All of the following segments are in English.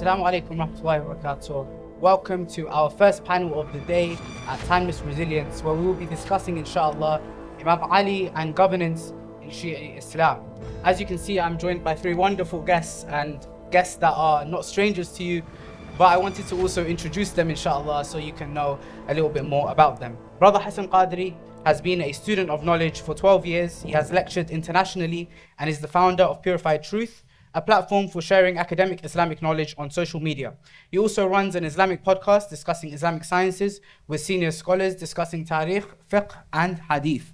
Assalamu alaikum warahmatullahi wabarakatuh. Welcome to our first panel of the day at Timeless Resilience, where we will be discussing, inshallah, Imam Ali and governance in Shia Islam. As you can see, I'm joined by three wonderful guests, and guests that are not strangers to you, but I wanted to also introduce them, inshallah, so you can know a little bit more about them. Brother Hassan Qadri has been a student of knowledge for 12 years. He has lectured internationally and is the founder of Purified Truth, a platform for sharing academic Islamic knowledge on social media. He also runs an Islamic podcast discussing Islamic sciences with senior scholars discussing tariq, fiqh and hadith.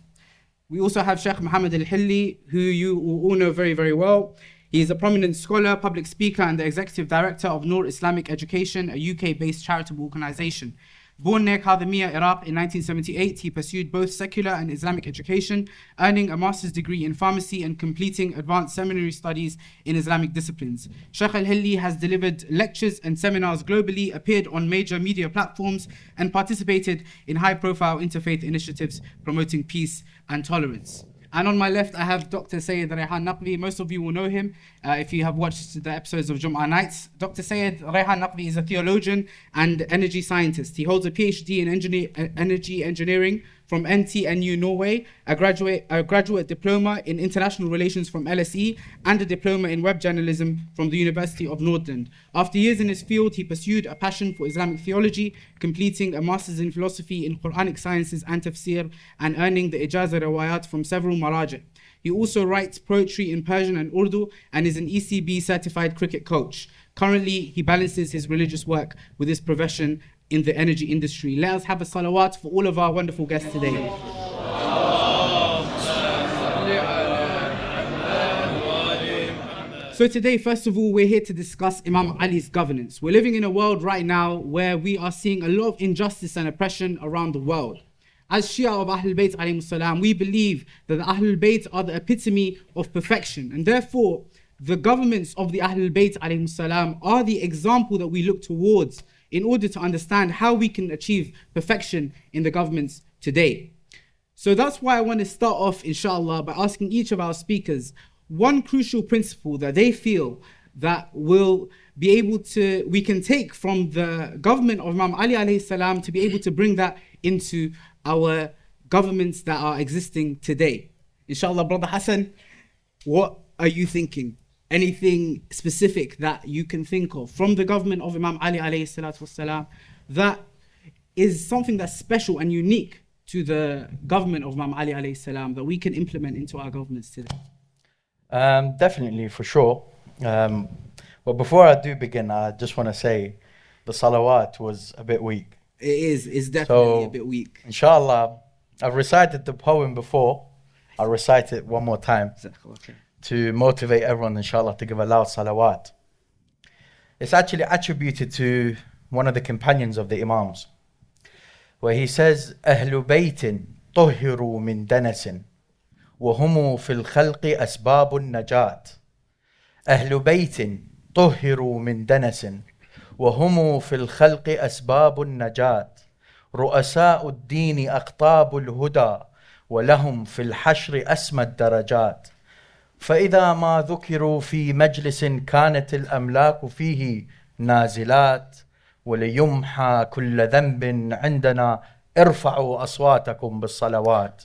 We also have Sheikh Mohammed Al-Hilli, who you all know very, very well. He is a prominent scholar, public speaker and the executive director of Noor Islamic Education, a UK-based charitable organization. Born near Qadri, Iraq in 1978, he pursued both secular and Islamic education, earning a master's degree in pharmacy and completing advanced seminary studies in Islamic disciplines. Sheikh Al-Hilli has delivered lectures and seminars globally, appeared on major media platforms, and participated in high-profile interfaith initiatives promoting peace and tolerance. And on my left, I have Dr. Rehan Naqvi. Most of you will know him if you have watched the episodes of Jum'ah Nights. Dr. Rehan Naqvi is a theologian and energy scientist. He holds a PhD in energy engineering from NTNU Norway, a graduate diploma in international relations from LSE, and a diploma in web journalism from the University of Nordland. After years in his field, he pursued a passion for Islamic theology, completing a master's in philosophy in Quranic sciences and tafsir, and earning the Ijaza Riwayat from several maraji'. He also writes poetry in Persian and Urdu and is an ECB certified cricket coach. Currently, he balances his religious work with his profession in the energy industry. Let us have a salawat for all of our wonderful guests today. So today, first of all, we're here to discuss Imam Ali's governance. We're living in a world right now where we are seeing a lot of injustice and oppression around the world. As Shia of Ahlulbayt alayhim salam, we believe that the Ahlulbayt are the epitome of perfection, and therefore the governments of the Ahlulbayt alayhim salam are the example that we look towards in order to understand how we can achieve perfection in the governments today. So that's why I want to start off, inshallah, by asking each of our speakers one crucial principle that they feel that will be able to, we can take from the government of Imam Ali alayhi salam to be able to bring that into our governments that are existing today. Inshallah, Brother Hassan, what are you thinking? Anything specific that you can think of from the government of Imam Ali alayhi salatu wasalam that is something that's special and unique to the government of Imam Ali alayhi salam that we can implement into our governments today? Definitely, for sure. But before I do begin, I just want to say the salawat was a bit weak. It's definitely a bit weak. Inshallah, I've recited the poem before. I'll recite it one more time to motivate everyone, inshallah, to give a loud salawat. It's actually attributed to one of the companions of the Imams, where he says, أهل بيت طهروا من دنس وهم في الخلق أسباب النجاة. أهل بيت طهروا من دنس وهم في الخلق أسباب النجاة. رؤساء الدين أقطاب الهدى ولهم في الحشر أسمى الدرجات. فإذا ما ذكروا في مجلس كانت الأملاك فيه نازلات وليمحى كل ذنب عندنا ارفعوا أصواتكم بالصلوات.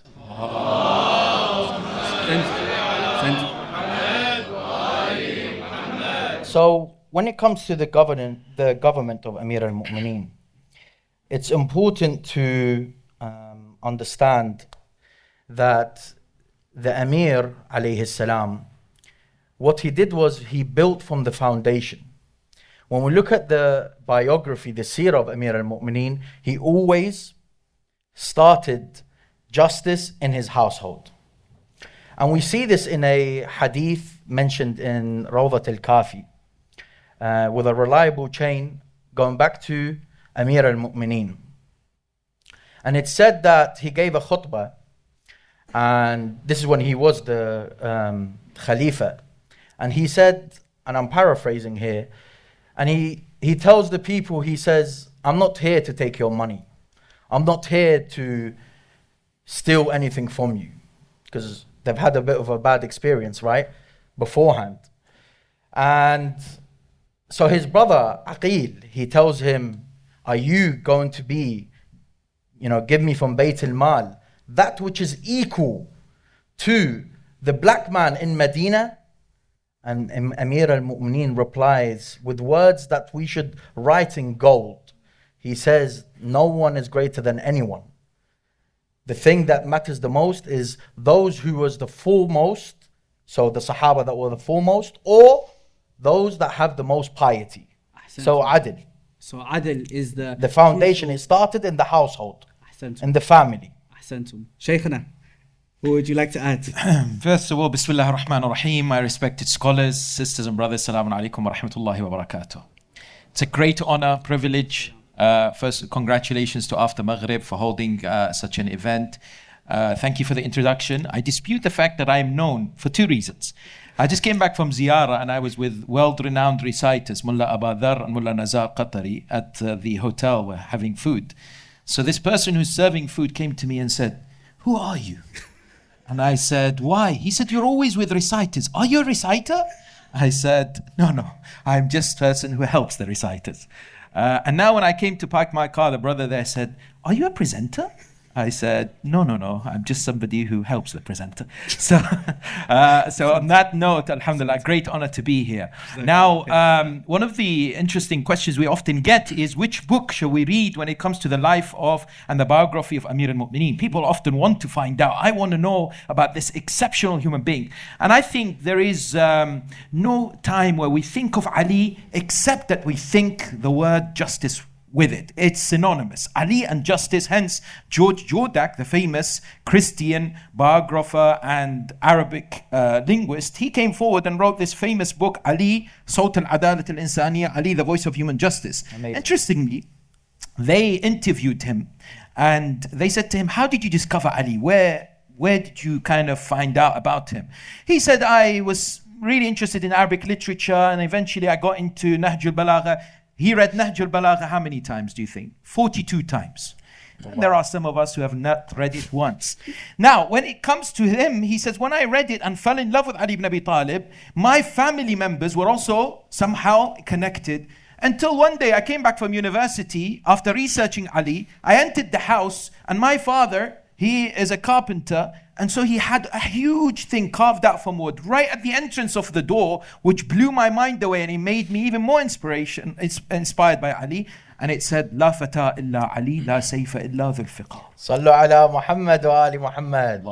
So when it comes to the government of Amir al-Mu'mineen, it's important to understand that the Amir alayhi salam, what he did was he built from the foundation. When we look at the biography, the seerah of Amir al-Mu'mineen, he always started justice in his household. And we see this in a hadith mentioned in Rawdat al-Kafi, with a reliable chain going back to Amir al-Mu'mineen. And it's said that he gave a khutbah, and this is when he was the Khalifa. And he said, and I'm paraphrasing here, and he tells the people, he says, I'm not here to take your money. I'm not here to steal anything from you. Because they've had a bit of a bad experience, right? Beforehand. And So his brother, Aqil, he tells him, are you going to be, give me from Bayt al-Mal, that which is equal to the black man in Medina? And Amir al-Mu'mineen replies with words that we should write in gold. He says, no one is greater than anyone. The thing that matters the most is those who was the foremost, so the Sahaba that were the foremost, or those that have the most piety. So adl. So adl is the foundation. It started in the household, in the family. Ahsantum. Shaykhana, what would you like to add? First of all, Bismillah ar-Rahman ar-Rahim, my respected scholars, sisters and brothers, Assalamu alaikum wa rahmatullahi wa barakatuh. It's a great honor, privilege. First, congratulations to After Maghrib for holding such an event. Thank you for the introduction. I dispute the fact that I am known for two reasons. I just came back from Ziyara and I was with world-renowned reciters, Mullah Abadar and Mullah Nazar Qatari, at the hotel. We're having food. So this person who's serving food came to me and said, "Who are you?" And I said, "Why?" He said, "You're always with reciters. Are you a reciter?" I said, No, I'm just a person who helps the reciters. And now when I came to park my car, the brother there said, "Are you a presenter?" I said, no, I'm just somebody who helps the presenter. So on that note, alhamdulillah, great honor to be here. Now, one of the interesting questions we often get is, which book shall we read when it comes to the life of and the biography of Amir al-Mu'mineen? People often want to find out. I want to know about this exceptional human being. And I think there is no time where we think of Ali except that we think the word justice with it. It's synonymous. Ali and justice. Hence, George Jordak, the famous Christian biographer and Arabic linguist, he came forward and wrote this famous book, Ali, Sawt al-Adalat al-Insaniya, Ali, the voice of human justice. Amazing. Interestingly, they interviewed him and they said to him, "How did you discover Ali? Where did you kind of find out about him?" He said, "I was really interested in Arabic literature and eventually I got into Nahj al-Balagha." He read Nahj al-Balagha how many times, do you think? 42 times. And there are some of us who have not read it once. Now, when it comes to him, he says, when I read it and fell in love with Ali ibn Abi Talib, my family members were also somehow connected. Until one day I came back from university after researching Ali. I entered the house and my father, he is a carpenter, and so he had a huge thing carved out from wood right at the entrance of the door, which blew my mind away, and it made me even more inspired by Ali. And it said, "La fata illa Ali, la sayfa illa dhul fiqh." Sallu ala Mohammed wa ali Mohammed.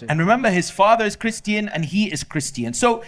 And remember, his father is Christian and he is Christian. So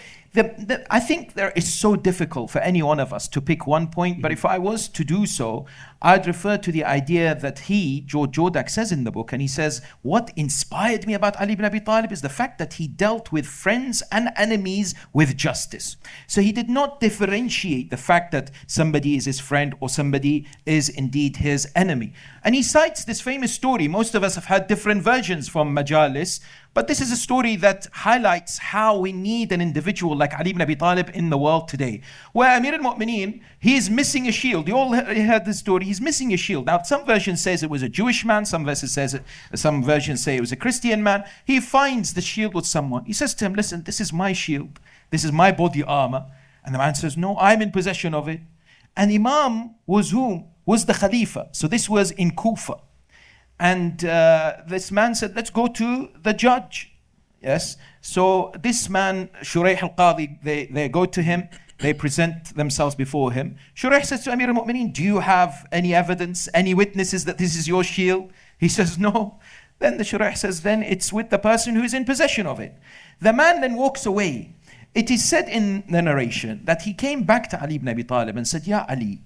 I think there is so difficult for any one of us to pick one point, but if I was to do so, I'd refer to the idea that George Jordak says in the book, and he says, what inspired me about Ali ibn Abi Talib is the fact that he dealt with friends and enemies with justice. So he did not differentiate the fact that somebody is his friend or somebody is indeed his enemy. And he cites this famous story. Most of us have had different versions from Majalis, but this is a story that highlights how we need an individual like Ali ibn Abi Talib in the world today. Where Amir al-Mu'mineen, he is missing a shield. You all heard this story. He's missing a shield. Now, some versions says it was a Jewish man. Some versions say it was a Christian man. He finds the shield with someone. He says to him, "Listen, this is my shield. This is my body armor." And the man says, "No, I'm in possession of it." And Imam was whom? Was the Khalifa. So this was in Kufa. And this man said, "Let's go to the judge." Yes. So this man, Shuraih al-Qadi, they go to him. They present themselves before him. Shuraih says to Amir al-Mu'mineen, "Do you have any evidence, any witnesses that this is your shield?" He says, "No." Then the Shuraih says, "Then it's with the person who is in possession of it." The man then walks away. It is said in the narration that he came back to Ali ibn Abi Talib and said, "Ya Ali,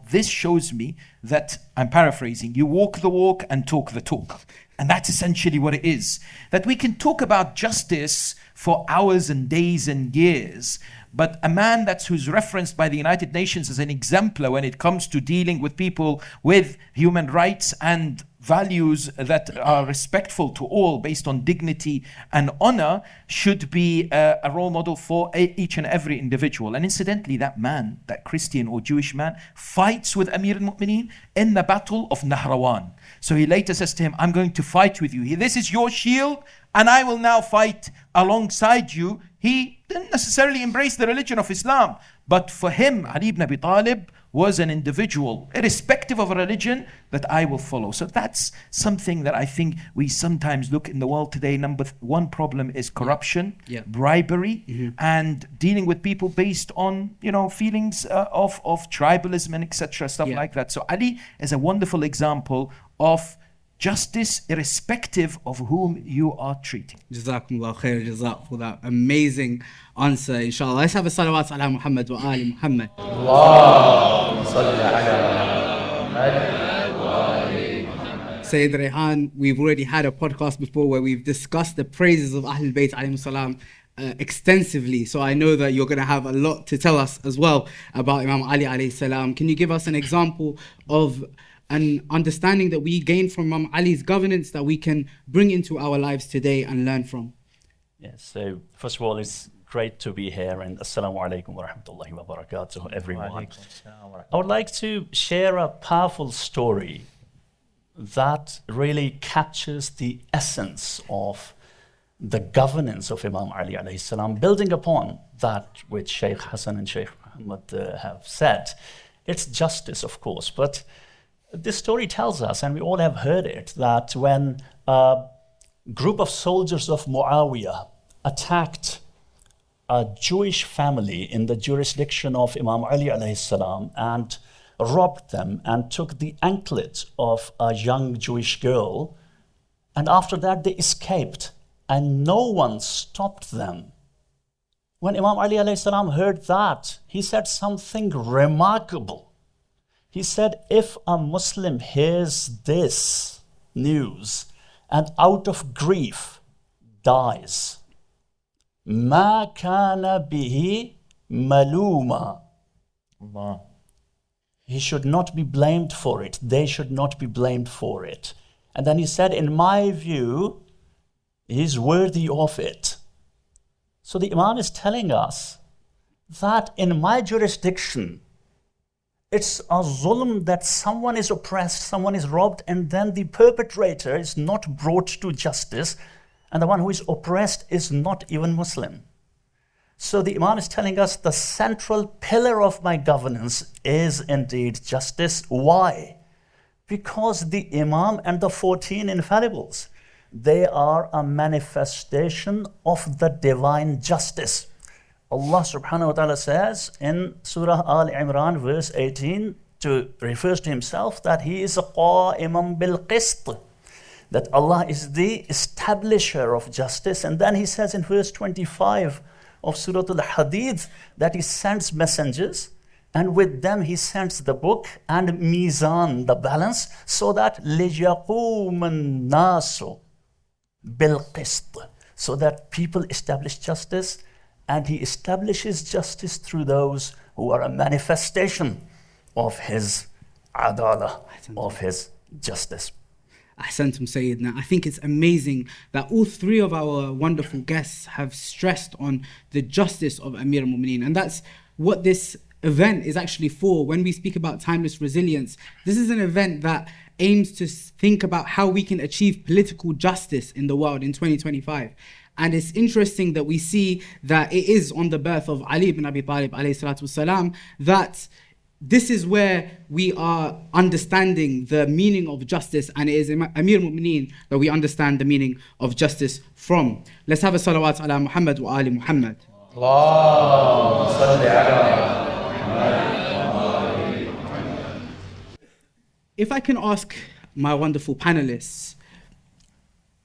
this shows me that," I'm paraphrasing, "you walk the walk and talk the talk." And that's essentially what it is. That we can talk about justice for hours and days and years, but a man who's referenced by the United Nations as an exemplar when it comes to dealing with people with human rights and values that are respectful to all based on dignity and honor should be a role model for each and every individual. And incidentally, that man, that Christian or Jewish man, fights with Amir al-Mu'mineen in the battle of Nahrawan. So he later says to him, "I'm going to fight with you. This is your shield and I will now fight alongside you he didn't necessarily embrace the religion of Islam. But for him, Ali ibn Abi Talib was an individual, irrespective of a religion, that I will follow. So that's something that I think we sometimes look in the world today. Number one problem is corruption, bribery, and dealing with people based on, feelings of tribalism and etc. Stuff like that. So Ali is a wonderful example of justice irrespective of whom you are treating. Jazakumullah khair, jazak, for that amazing answer, inshallah. Let's have a salawat ala Muhammad wa ali Muhammad. Allahumma salli ala Muhammad. Sayyid Rehan, we've already had a podcast before where we've discussed the praises of Ahlulbayt alayhim salam extensively. So I know that you're going to have a lot to tell us as well about Imam Ali alayhi salam. Can you give us an example of an understanding that we gain from Imam Ali's governance that we can bring into our lives today and learn from? Yes, so first of all, it's great to be here, and assalamu alaikum wa rahmatullahi wa barakatuh, everyone. I would like to share a powerful story that really captures the essence of the governance of Imam Ali alayhi salam, building upon that which Sheikh Hassan and Sheikh Mohammed have said. It's justice, of course, but this story tells us, and we all have heard it, that when a group of soldiers of Muawiyah attacked a Jewish family in the jurisdiction of Imam Ali alayhi salam and robbed them and took the anklet of a young Jewish girl, and after that they escaped and no one stopped them. When Imam Ali alayhi salam heard that, he said something remarkable. He said, if a Muslim hears this news and out of grief dies, مَا كَانَ بِهِ مَلُومًا, he should not be blamed for it. They should not be blamed for it. And then he said, in my view, he's worthy of it. So the Imam is telling us that in my jurisdiction, it's a zulm that someone is oppressed, someone is robbed, and then the perpetrator is not brought to justice, and the one who is oppressed is not even Muslim. So the Imam is telling us the central pillar of my governance is indeed justice. Why? Because the Imam and the 14 infallibles, they are a manifestation of the divine justice. Allah subhanahu wa ta'ala says in Surah Al-Imran verse 18, refers to himself that he is a qa'iman bil qist, that Allah is the establisher of justice. And then he says in verse 25 of Surah Al-Hadid that he sends messengers, and with them he sends the book and mizan, the balance, so that لِيَقُومَ النَّاسُ بِالْقِسْطِ, so that people establish justice. And he establishes justice through those who are a manifestation of his adala, of his justice. Ahsantum Sayyidina. I think it's amazing that all three of our wonderful guests have stressed on the justice of Amir al-Mu'mineen. And that's what this event is actually for. When we speak about timeless resilience, this is an event that aims to think about how we can achieve political justice in the world in 2025. And it's interesting that we see that it is on the birth of Ali ibn Abi Talib alayhi salatu wasalam that this is where we are understanding the meaning of justice, and it is Amir al-Mu'mineen that we understand the meaning of justice from. Let's have a salawat ala Muhammad wa ali Muhammad. Allahumma salli ala Muhammad. If I can ask my wonderful panelists,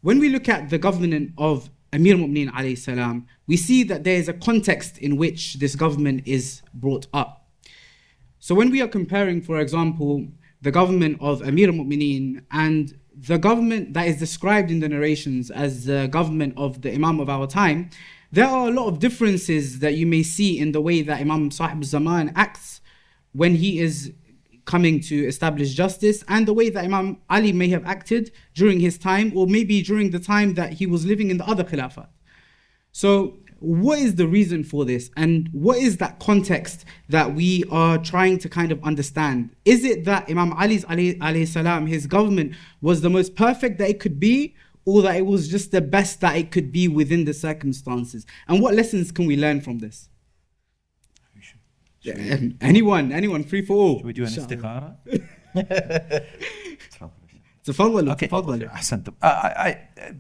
when we look at the government of Amir al-Mu'mineen alayhi salam, we see that there is a context in which this government is brought up. So when we are comparing, for example, the government of Amir al-Mu'mineen and the government that is described in the narrations as the government of the Imam of our time, there are a lot of differences that you may see in the way that Imam Sahib Zaman acts when he is coming to establish justice, and the way that Imam Ali may have acted during his time, or maybe during the time that he was living in the other Khilafat. So what is the reason for this, and what is that context that we are trying to kind of understand? Is it that Imam Ali's alayhi salam, his government was the most perfect that it could be, or that it was just the best that it could be within the circumstances? And what lessons can we learn from this? Anyone, free for all. Should we do an istikhara? Okay. Ahsan.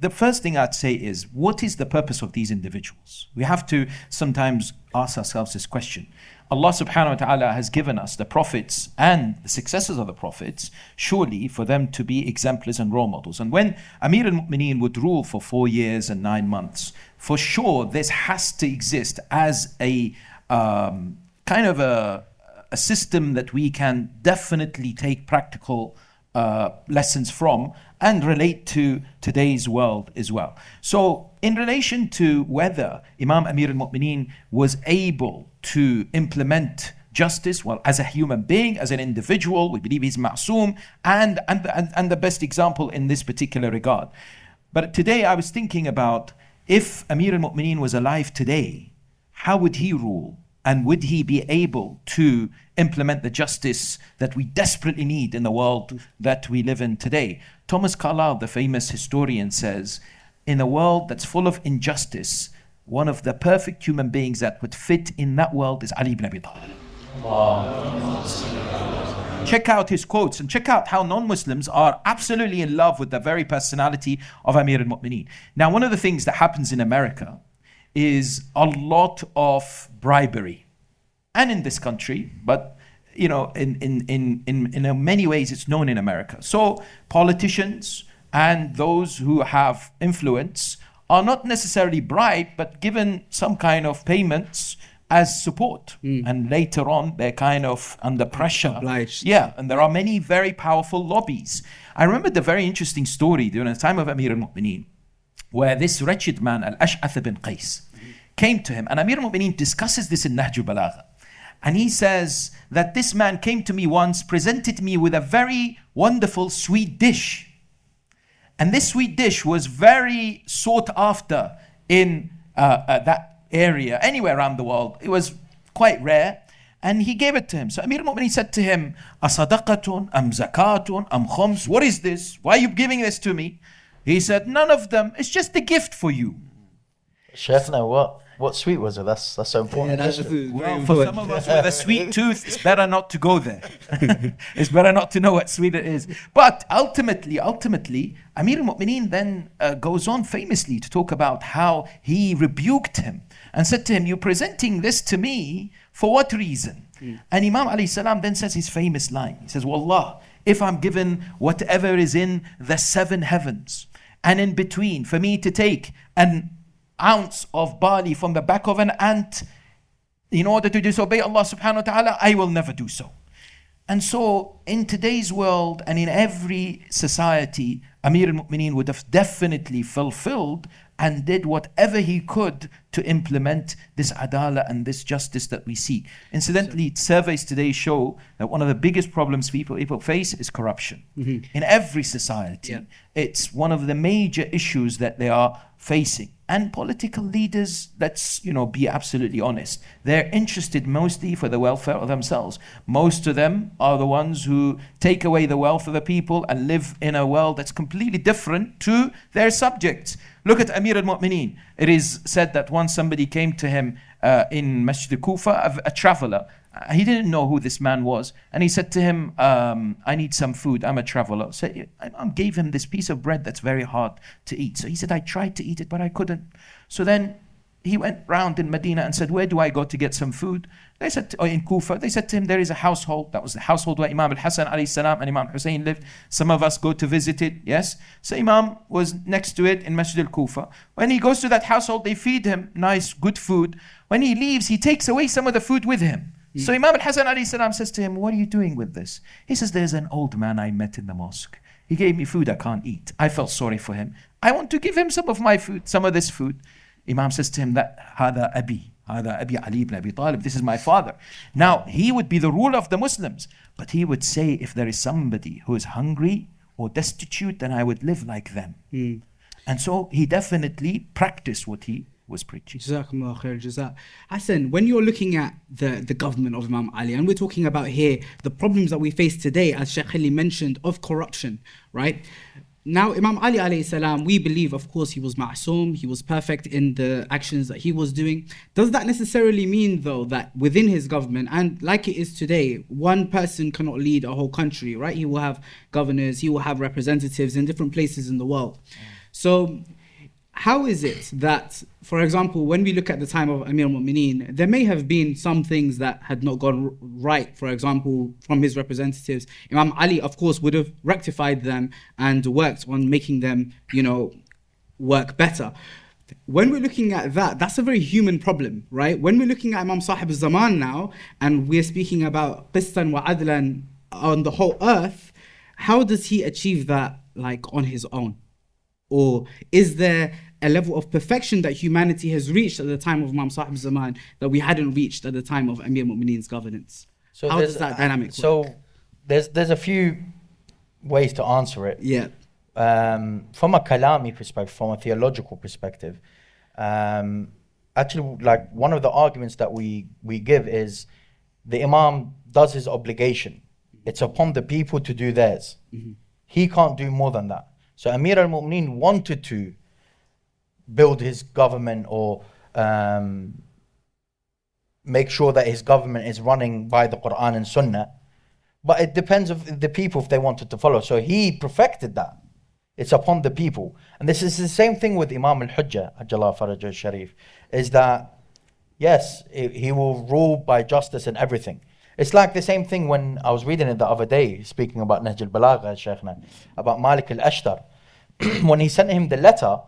The first thing I'd say is, what is the purpose of these individuals? We have to sometimes ask ourselves this question. Allah subhanahu wa ta'ala has given us the prophets and the successors of the prophets, surely for them to be exemplars and role models. And when Amir al-Mu'mineen would rule for 4 years and 9 months, for sure this has to exist as a kind of a system that we can definitely take practical lessons from and relate to today's world as well. So in relation to whether Imam Amir al-Mu'mineen was able to implement justice, well, as a human being, as an individual, we believe he's ma'soom and the best example in this particular regard. But today I was thinking about, if Amir al-Mu'mineen was alive today, how would he rule? And would he be able to implement the justice that we desperately need in the world that we live in today? Thomas Carlyle, the famous historian, says, in a world that's full of injustice, one of the perfect human beings that would fit in that world is Ali ibn Abi Talib. Check out his quotes and check out how non-Muslims are absolutely in love with the very personality of Amir al-Mu'mineen. Now, one of the things that happens in America is a lot of bribery, and in this country, but you know, in many ways it's known in America. So politicians and those who have influence are not necessarily bribed, but given some kind of payments as support, and later on they're kind of under pressure. Obliged. Yeah, and there are many very powerful lobbies. I remember the very interesting story during the time of Amir al-Mu'mineen, where this wretched man, Al-Ash'ath bin Qais, came to him, and Amir al-Mu'mineen discusses this in Nahj al-Balagha. And he says that this man came to me once, presented me with a very wonderful sweet dish. And this sweet dish was very sought after in that area, anywhere around the world. It was quite rare. And he gave it to him. So Amir al-Mu'mineen said to him, Asadaqatun, am zakatun, am khums? What is this? Why are you giving this to me? He said, none of them. It's just a gift for you. Chef, now what sweet was it? That's so important. Well, for some of us with a sweet tooth, it's better not to go there. It's better not to know what sweet it is. But ultimately, Amir al-Mu'mineen then goes on famously to talk about how he rebuked him and said to him, you're presenting this to me for what reason? And Imam Ali salam then says his famous line. He says, Wallah, if I'm given whatever is in the 7 heavens and in between, for me to take an ounce of barley from the back of an ant in order to disobey Allah subhanahu wa ta'ala, I will never do so. And so in today's world and in every society, Amir al-Mu'mineen would have definitely fulfilled and did whatever he could to implement this adala and this justice that we see. Incidentally, surveys today show that one of the biggest problems people face is corruption. In every society, it's one of the major issues that they are facing. And political leaders, let's be absolutely honest, they're interested mostly for the welfare of themselves. Most of them are the ones who take away the wealth of the people and live in a world that's completely different to their subjects. Look at Amir al-Mu'mineen. It is said that once somebody came to him in Masjid al-Kufa, a traveler. He didn't know who this man was. And he said to him, I need some food. I'm a traveler. So I gave him this piece of bread that's very hard to eat. So he said, I tried to eat it, but I couldn't. So then he went round in Medina and said, where do I go to get some food? They said, in Kufa, they said to him, there is a household. That was the household where Imam Hassan alayhi salam and Imam Hussein lived. Some of us go to visit it, yes. So Imam was next to it in Masjid al-Kufa. When he goes to that household, they feed him nice, good food. When he leaves, he takes away some of the food with him. So Imam Hassan alayhi salam says to him, what are you doing with this? He says, there's an old man I met in the mosque. He gave me food I can't eat. I felt sorry for him. I want to give him some of my food, some of this food. Imam says to him, Hada Abi Ali ibn Abi Talib, this is my father. Now, he would be the ruler of the Muslims, but he would say, if there is somebody who is hungry or destitute, then I would live like them. And so he definitely practiced what he was preaching. Jazakumullah khair, jazak. Hassan, when you're looking at the government of Imam Ali, and we're talking about here the problems that we face today, as Sheikh Ali mentioned, of corruption, right? Now, Imam Ali alayhi salam, we believe, of course, he was ma'soom, he was perfect in the actions that he was doing. Does that necessarily mean, though, that within his government, and like it is today, one person cannot lead a whole country, right? He will have governors, he will have representatives in different places in the world. So how is it that, for example, when we look at the time of Amir al-Mu'mineen, there may have been some things that had not gone right, for example, from his representatives. Imam Ali, of course, would have rectified them and worked on making them, work better. When we're looking at that, that's a very human problem, right? When we're looking at Imam Sahib al-Zaman now, and we're speaking about qistan wa adlan on the whole earth, how does he achieve that, on his own? Or is there a level of perfection that humanity has reached at the time of Imam Sahib Zaman that we hadn't reached at the time of Amir Mu'mineen's governance? So how does that dynamic work? So there's a few ways to answer it. Yeah. From a kalami perspective, from a theological perspective, actually, one of the arguments that we give is the Imam does his obligation. It's upon the people to do theirs. Mm-hmm. He can't do more than that. So Amir al-Mu'mineen wanted to build his government or make sure that his government is running by the Quran and Sunnah, but it depends of the people if they wanted to follow. So he perfected that. It's upon the people. And this is the same thing with Imam al-Hujjah, Ajjallah Farajah al-Sharif, is that, yes, he will rule by justice and everything. It's like the same thing when I was reading it the other day, speaking about Nahj al-Balagha, Sheikhna, about Malik al-Ashtar. When he sent him the letter,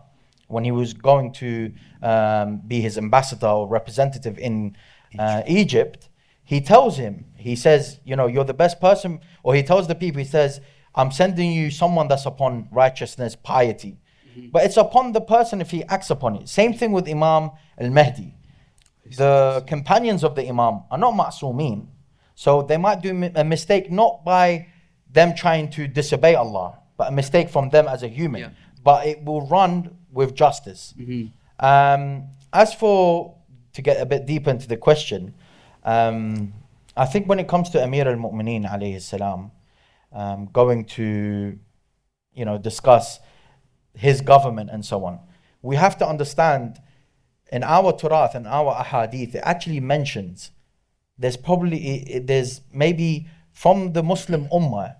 when he was going to be his ambassador or representative in Egypt, he tells him, he says, you're the best person, or he tells the people, he says, I'm sending you someone that's upon righteousness, piety. Mm-hmm. But it's upon the person if he acts upon it. Same thing with Imam al-Mahdi. The companions of the Imam are not ma'soomeen. So they might do a mistake not by them trying to disobey Allah, but a mistake from them as a human. Yeah. But it will run with justice. Mm-hmm. As for, to get a bit deeper into the question, I think when it comes to Amir al-Mu'mineen alayhi salam, going to, discuss his government and so on, we have to understand in our Turath and our Ahadith, it actually mentions there's maybe from the Muslim Ummah,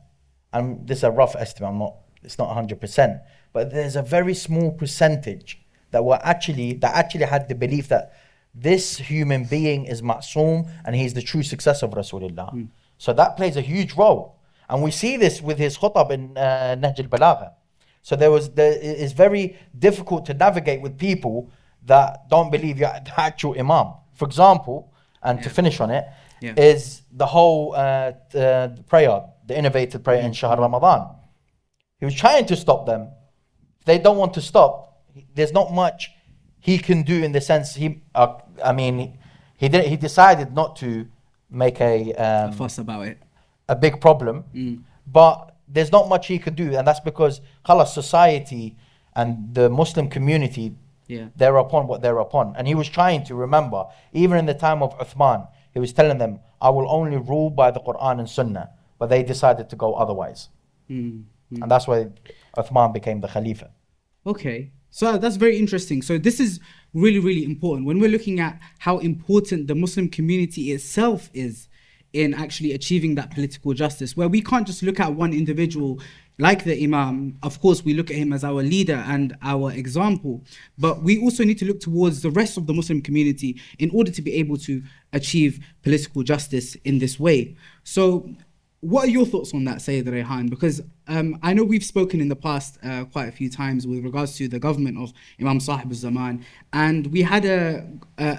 and this is a rough estimate, it's not 100%, but there's a very small percentage that actually had the belief that this human being is ma'soom and he's the true successor of Rasulullah. Mm. So that plays a huge role. And we see this with his khutab in Nahj al-Balagha. So it's very difficult to navigate with people that don't believe you're the actual Imam. For example, and to finish on it, is the whole prayer, the innovated prayer in Shahr Ramadan. He was trying to stop them. If they don't want to stop, there's not much he can do in the sense he decided not to make a fuss about it, a big problem, but there's not much he could do, and that's because khalas, society and the Muslim community, they're upon what they're upon. And he was trying to remember, even in the time of Uthman, he was telling them, I will only rule by the Quran and Sunnah, but they decided to go otherwise. And that's why Uthman became the Khalifa. Okay, so that's very interesting. So this is really, really important. When we're looking at how important the Muslim community itself is in actually achieving that political justice, where we can't just look at one individual like the Imam. Of course, we look at him as our leader and our example, but we also need to look towards the rest of the Muslim community in order to be able to achieve political justice in this way. So what are your thoughts on that, Sayyid Rehan? Because I know we've spoken in the past quite a few times with regards to the government of Imam Sahib al-Zaman, and we had a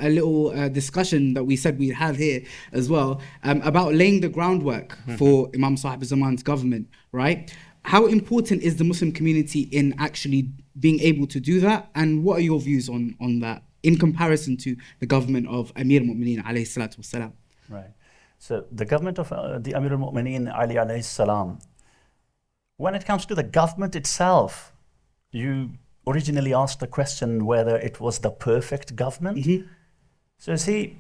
little discussion that we said we'd have here as well about laying the groundwork for Imam Sahib al-Zaman's government, right? How important is the Muslim community in actually being able to do that? And what are your views on that in comparison to the government of Amir al-Mu'mineen alayhi salatu wasalam? Right. So the government of the Amir al-Mu'mineen Ali alayhi salam, when it comes to the government itself, you originally asked the question whether it was the perfect government. So see,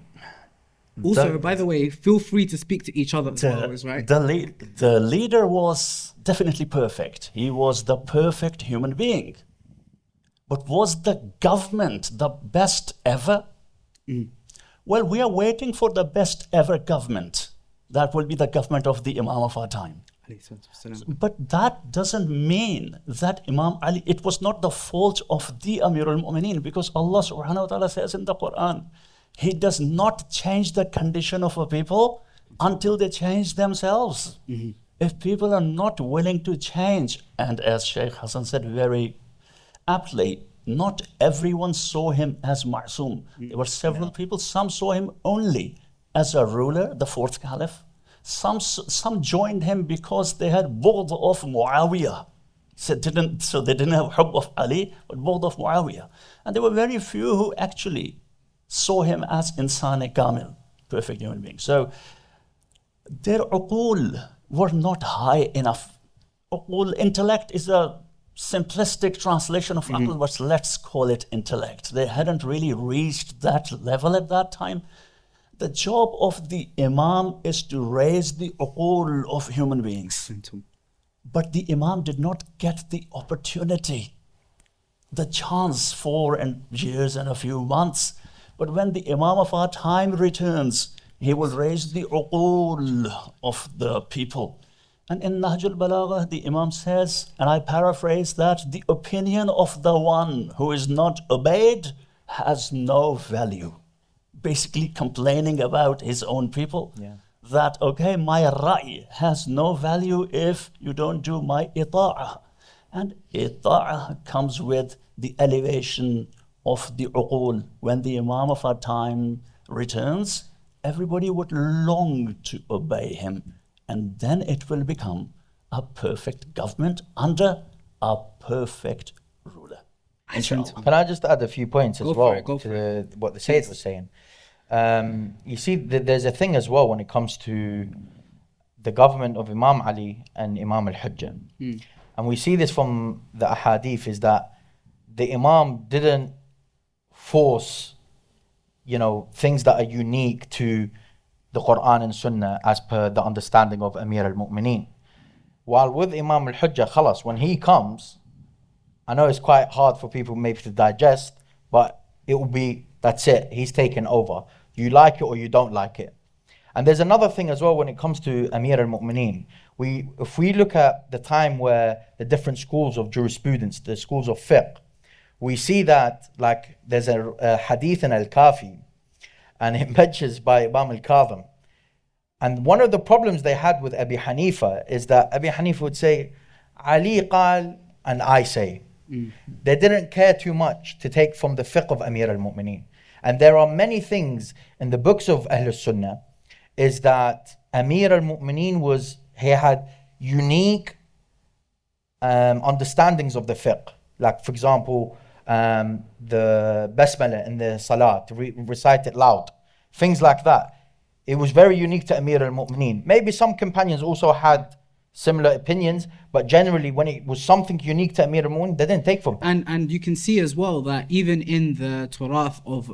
Also, by the way, feel free to speak to each other as well, right? The leader was definitely perfect. He was the perfect human being. But was the government the best ever? Well, we are waiting for the best ever government. That will be the government of the Imam of our time. But that doesn't mean that Imam Ali, it was not the fault of the Amir al-Mu'mineen, because Allah subhanahu wa ta'ala says in the Quran, He does not change the condition of a people until they change themselves. If people are not willing to change, and as Sheikh Hassan said very aptly, not everyone saw him as Ma'soom. There were several people, some saw him only as a ruler, the fourth caliph. Some joined him because they had bughd of Muawiyah. So they didn't have hubb of Ali, but bughd of Muawiyah. And there were very few who actually saw him as insan kamil, perfect human being. So their uqul were not high enough. Uqul, intellect, is a simplistic translation of aql, but let's call it intellect. They hadn't really reached that level at that time. The job of the Imam is to raise the uqul of human beings. But the Imam did not get the opportunity, the chance, 4 years and a few months. But when the Imam of our time returns, he will raise the uqul of the people. And in Nahj al-Balagha, the Imam says, and I paraphrase that, the opinion of the one who is not obeyed has no value. Basically complaining about his own people. That, okay, my ra'i has no value if you don't do my ita'ah. And ita'ah comes with the elevation of the uqul. When the Imam of our time returns, everybody would long to obey him. And then it will become a perfect government under a perfect ruler. Can I just add a few points as well to what the Sayyid was saying? You see, there's a thing as well when it comes to the government of Imam Ali and Imam al-Hujjah. And we see this from the ahadith, is that the Imam didn't force, things that are unique to the Quran and Sunnah as per the understanding of Amir al-Mu'mineen. While with Imam al-Hujjah, khalas, when he comes, I know it's quite hard for people maybe to digest, but it will be, that's it, he's taken over. You like it or you don't like it. And there's another thing as well when it comes to Amir al-Mu'mineen. If we look at the time where the different schools of jurisprudence, the schools of fiqh, we see that, like, there's a hadith in Al-Kafi, and it mentions by Imam al-Kadhim. And one of the problems they had with Abi Hanifa is that Abi Hanifa would say, Ali qal, and I say. They didn't care too much to take from the fiqh of Amir al-Mu'mineen. And there are many things in the books of Ahlul Sunnah, is that Amir al-Mu'mineen he had unique understandings of the fiqh. Like, for example, the basmala in the salat, recite it loud, things like that. It was very unique to Amir al-Mu'mineen. Maybe some companions also had similar opinions, but generally when it was something unique to Amir al-Mu'mineen, they didn't take from him. And you can see as well that even in the Turath of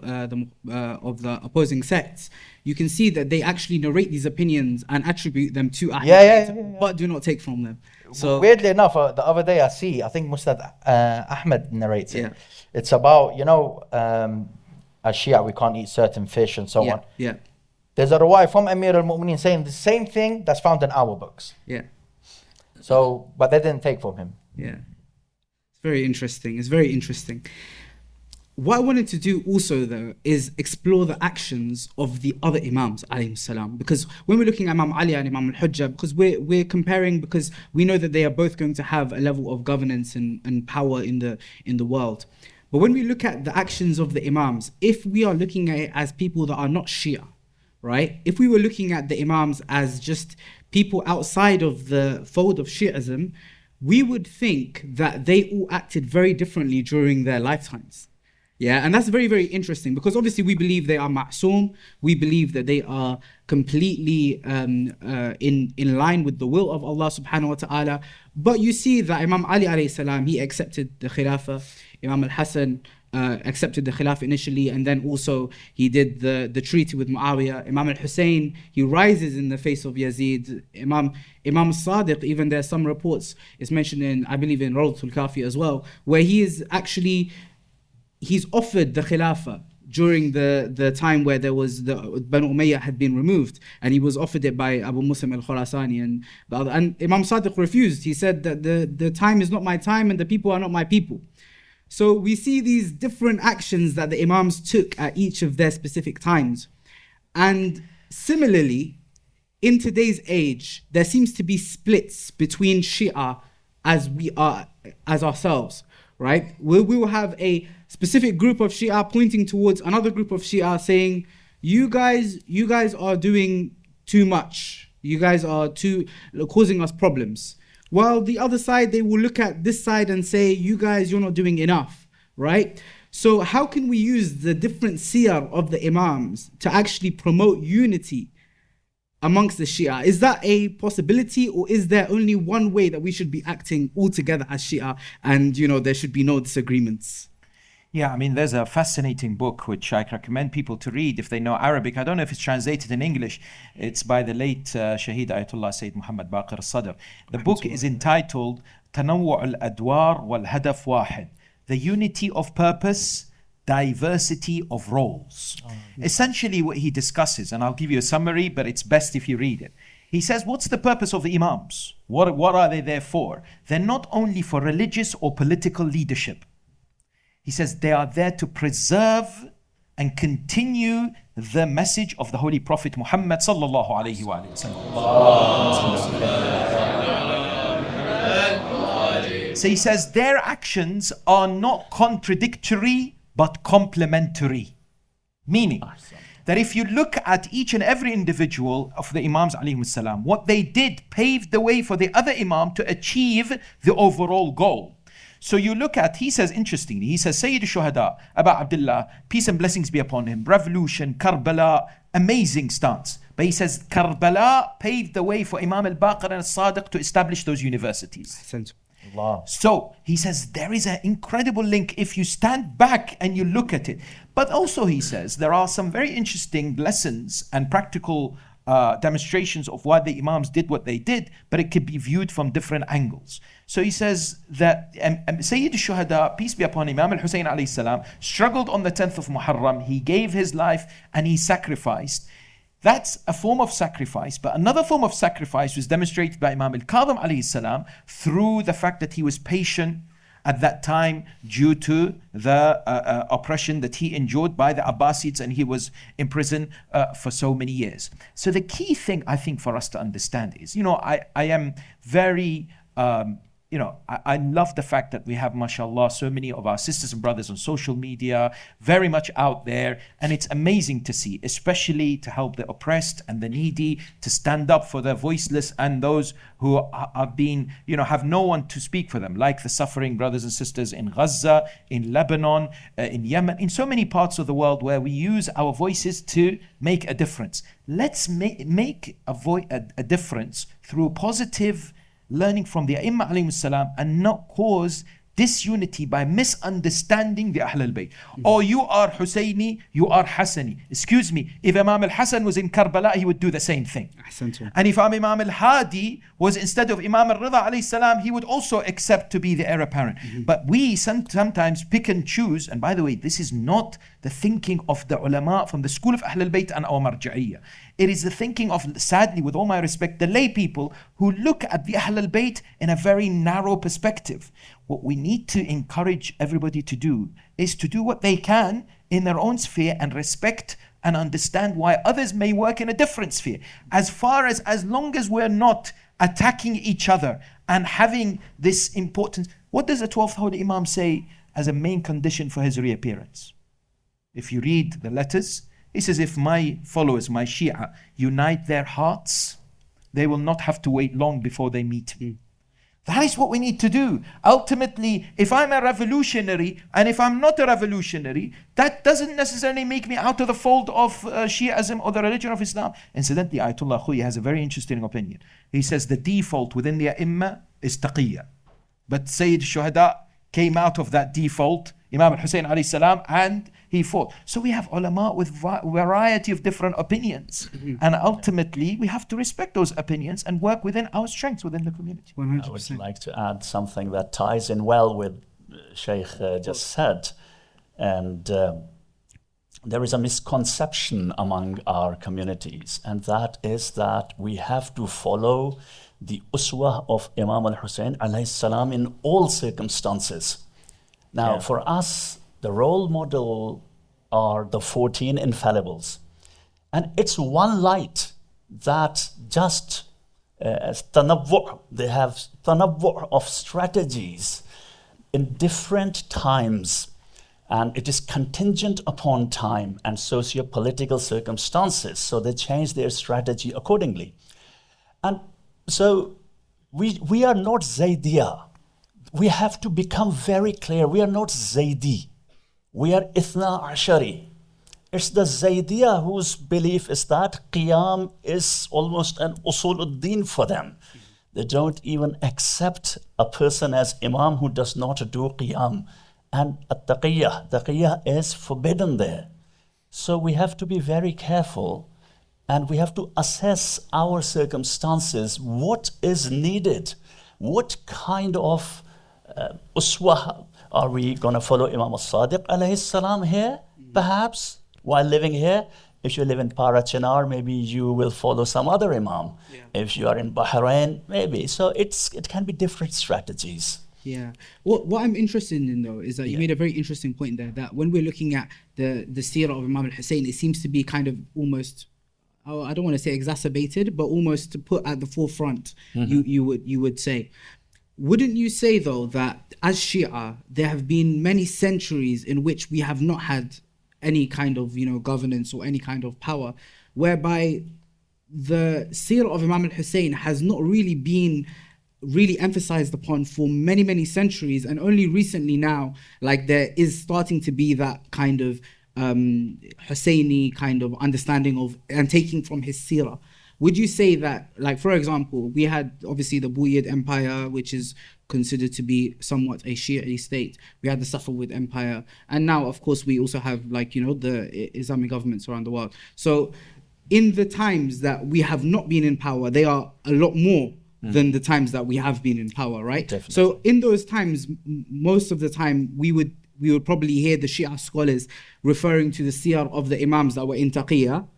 the opposing sects, you can see that they actually narrate these opinions and attribute them to Ahmed, but do not take from them. So weirdly enough, the other day I think Mustad Ahmed narrates it. It's about, as Shia we can't eat certain fish and so on. There's a riwayah from Amir al-Mu'mineen saying the same thing that's found in our books. So, but they didn't take from him. It's very interesting. It's very interesting. What I wanted to do also, though, is explore the actions of the other Imams, alayhi salam. Because when we're looking at Imam Ali and Imam al-Hujjah, because we're comparing, because we know that they are both going to have a level of governance and power in the world. But when we look at the actions of the Imams, if we are looking at it as people that are not Shia, right? If we were looking at the Imams as just people outside of the fold of Shi'ism, we would think that they all acted very differently during their lifetimes. And that's very, very interesting, because obviously we believe they are ma'soom. We believe that they are completely in line with the will of Allah subhanahu wa ta'ala. But you see that Imam Ali alayhi salam, he accepted the Khilafah. Imam al-Hassan accepted the Khilaf initially, and then also he did the treaty with Muawiyah. Imam al-Hussein, he rises in the face of Yazid. Imam al-Sadiq, even there's some reports, it's mentioned in, I believe, in Rawdatul Kafi as well, where he's offered the Khilafah during the time where there was the Banu Umayyah had been removed, and he was offered it by Abu Muslim al-Khurasani and the other, and Imam Sadiq refused. He said that the time is not my time and the people are not my people. So we see these different actions that the Imams took at each of their specific times. And similarly, in today's age, there seems to be splits between Shia as ourselves, right? We will have a specific group of Shia pointing towards another group of Shia saying, you guys are doing too much. You guys are causing us problems. While the other side, they will look at this side and say, you're not doing enough, right? So how can we use the different siyar of the Imams to actually promote unity amongst the Shia? Is that a possibility, or is there only one way that we should be acting all together as Shia and, there should be no disagreements? Yeah, I mean, there's a fascinating book which I recommend people to read if they know Arabic. I don't know if it's translated in English. It's by the late Shaheed Ayatollah Sayyid Muhammad Baqir al-Sadr. The book is entitled تنوع الأدوار والهدف واحد. The unity of purpose, diversity of roles. Essentially what he discusses, and I'll give you a summary, but it's best if you read it. He says, what's the purpose of the Imams? What are they there for? They're not only for religious or political leadership. He says they are there to preserve and continue the message of the Holy Prophet Mohammed sallallahu alayhi wa sallam. So he says their actions are not contradictory but complementary. Meaning that if you look at each and every individual of the Imams alayhi salam, what they did paved the way for the other Imam to achieve the overall goal. So you look at, he says, interestingly, he says, Sayyid al-Shuhada, Abu Abdullah, peace and blessings be upon him, revolution, Karbala, amazing stance. But he says, Karbala paved the way for Imam al-Baqir and al-Sadiq to establish those universities. Allah. So he says, there is an incredible link if you stand back and you look at it. But also he says, there are some very interesting lessons and practical demonstrations of why the Imams did what they did, but it could be viewed from different angles. So he says that Sayyid al-Shuhada, peace be upon him, Imam al-Hussein alayhi salam, struggled on the 10th of Muharram. He gave his life and he sacrificed. That's a form of sacrifice. But another form of sacrifice was demonstrated by Imam al-Kadhim alayhi salam through the fact that he was patient at that time due to the oppression that he endured by the Abbasids, and he was in prison for so many years. So the key thing I think for us to understand is, I am very I love the fact that we have, mashallah, so many of our sisters and brothers on social media, very much out there. And it's amazing to see, especially to help the oppressed and the needy, to stand up for the voiceless and those who are being, have no one to speak for them, like the suffering brothers and sisters in Gaza, in Lebanon, in Yemen, in so many parts of the world where we use our voices to make a difference. Let's make a difference through positive learning from the Imam alayhi salam and not cause disunity by misunderstanding the Ahlulbayt. Or you are Husseini, you are Hassani. Excuse me, if Imam al-Hassan was in Karbala, he would do the same thing. And if Imam al-Hadi was instead of Imam al-Ridha alayhi salam, he would also accept to be the heir apparent. But we sometimes pick and choose, and by the way, this is not the thinking of the ulama from the school of Ahlulbayt and our marja'iyya. It is the thinking of, sadly, with all my respect, the lay people who look at the Ahlulbayt in a very narrow perspective. What we need to encourage everybody to do is to do what they can in their own sphere and respect and understand why others may work in a different sphere. As long as we're not attacking each other and having this importance. What does the 12th Holy Imam say as a main condition for his reappearance? If you read the letters, he says, if my followers, my Shia, unite their hearts, they will not have to wait long before they meet me. That is what we need to do. Ultimately, if I'm a revolutionary and if I'm not a revolutionary, that doesn't necessarily make me out of the fold of Shiaism or the religion of Islam. Incidentally, Ayatollah Khoui has a very interesting opinion. He says the default within the Imam is taqiyya. But Sayyid Shuhada came out of that default, Imam al-Hussein alayhi salam, and he fought. So we have ulama with variety of different opinions. And ultimately, we have to respect those opinions and work within our strengths within the community. 100%. I would like to add something that ties in well with Sheikh just said. And there is a misconception among our communities, and that is that we have to follow the uswah of Imam al-Hussein alayhi salam in all circumstances. Now, for us, the role model are the 14 infallibles. And it's one light that just tanawwu', they have tanawwu' of strategies in different times. And it is contingent upon time and socio-political circumstances. So they change their strategy accordingly. And so we are not Zaydiyah. We have to become very clear. We are not Zaydi. We are Ithna Ashari. It's the Zaydiyah whose belief is that Qiyam is almost an usuluddin for them. They don't even accept a person as Imam who does not do Qiyam. And at-taqiyah is forbidden there. So we have to be very careful, and we have to assess our circumstances. What is needed? What kind of uswah are we going to follow? Imam al-Sadiq alayhi salam here, perhaps, while living here? If you live in Parachinar, maybe you will follow some other Imam. If you are in Bahrain, maybe. So it can be different strategies. Yeah. What I'm interested in though is that you made a very interesting point there, that when we're looking at the seerah of Imam al-Hussein, it seems to be kind of almost, I don't want to say exacerbated, but almost to put at the forefront, you would say. Wouldn't you say though that as Shia, there have been many centuries in which we have not had any kind of, governance or any kind of power, whereby the seerah of Imam al-Hussein has not really been emphasized upon for many, many centuries, and only recently now, like, there is starting to be that kind of Husseini kind of understanding of and taking from his seerah. Would you say that, like, for example, we had obviously the Buyid Empire, which is considered to be somewhat a Shia state. We had the Safavid Empire, and now of course we also have, like, the Islamic governments around the world. So in the times that we have not been in power, they are a lot more than the times that we have been in power, right? Definitely. So in those times, most of the time, we would probably hear the Shia scholars referring to the seerah of the Imams that were in taqiyya,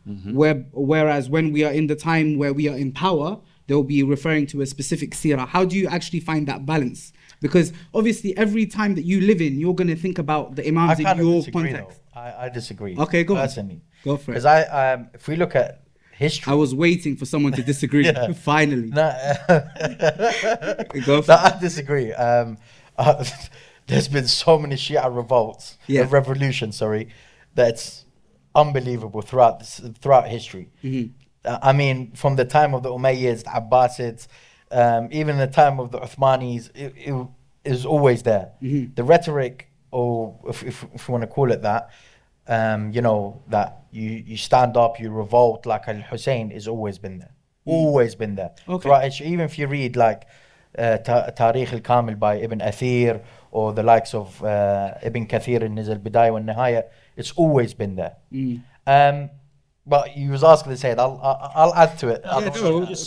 whereas when we are in the time where we are in power, they'll be referring to a specific seerah. How do you actually find that balance? Because obviously every time that you live in, you're going to think about the Imams in your context. I disagree. Okay, go personally. Go for it. Because if we look at history, I was waiting for someone to disagree. Finally. No, Go for it. I disagree. There's been so many Shia revolts, revolutions, that's unbelievable throughout history. I mean, from the time of the Umayyads, the Abbasids, even the time of the Uthmanis, it is always there. The rhetoric, or if you want to call it that, that you stand up, you revolt like Al-Hussein, has always been there. Always been there. Okay. Even if you read like Tarikh al-Kamil by Ibn Athir, or the likes of Ibn Kathir in his Al-Bidayah wa Nihaya, it's always been there. But you was asking to say it, I'll add to it.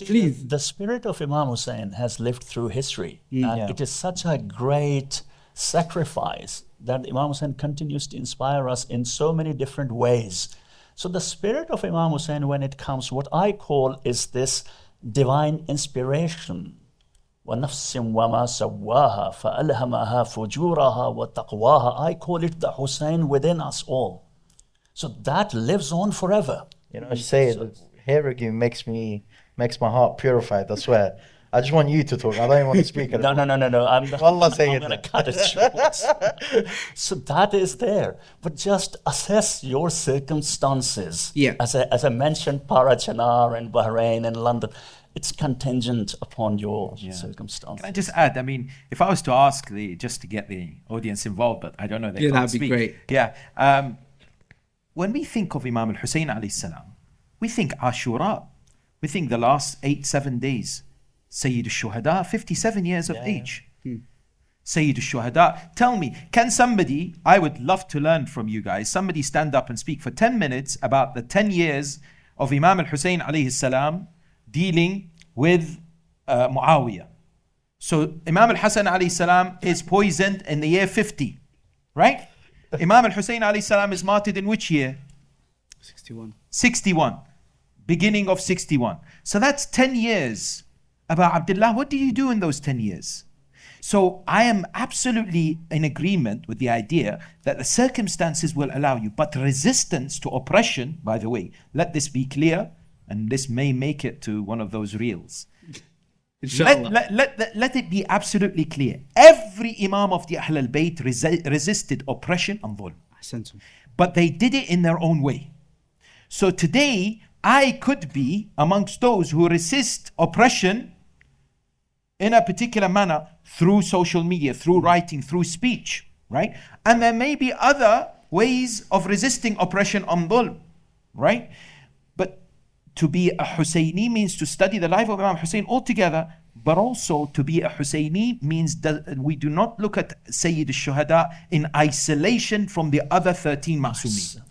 Please. The spirit of Imam Hussein has lived through history, and it is such a great sacrifice that Imam Hussein continues to inspire us in so many different ways. So the spirit of Imam Hussein, when it comes, what I call is this divine inspiration. وَنَفْسٍ وَمَا سَوَّاهَا فَأَلْهَمَهَا فُجُورَهَا وَتَقْوَاهَا. I call it the Hussein within us all. So that lives on forever. I say hearing you makes my heart purified, I swear. I just want you to talk. I don't even want to speak. No. I'm going to cut it short. So that is there. But just assess your circumstances. As I mentioned, Parachinar and Bahrain and London, it's contingent upon your circumstances. Can I just add? I mean, if I was to ask just to get the audience involved, but I don't know, they can't that'd speak. be great. Yeah. When we think of Imam al-Hussein alayhi salam, we think Ashura. We think the last 7 days. Sayyid al-Shuhada, 57 years of age. Sayyid al-Shuhada. Tell me, can somebody, I would love to learn from you guys, somebody stand up and speak for 10 minutes about the 10 years of Imam al-Hussein alayhi salam dealing with Muawiyah. So Imam al-Hassan alayhi salam is poisoned in the year 50, right? Imam al-Hussein alayhi salam is martyred in which year? 61. Beginning of 61. So that's 10 years. About Abdullah, what did you do in those 10 years? So I am absolutely in agreement with the idea that the circumstances will allow you, but resistance to oppression, by the way, let this be clear, and this may make it to one of those reels. Let it be absolutely clear. Every Imam of the Ahlulbayt resisted oppression and dhulm. But they did it in their own way. So today, I could be amongst those who resist oppression in a particular manner through social media, through writing, through speech, right? And there may be other ways of resisting oppression and dhulm, right? But to be a Husseini means to study the life of Imam Hussein altogether, but also to be a Husseini means that we do not look at Sayyid al-Shuhada in isolation from the other 13 Ma'sumin.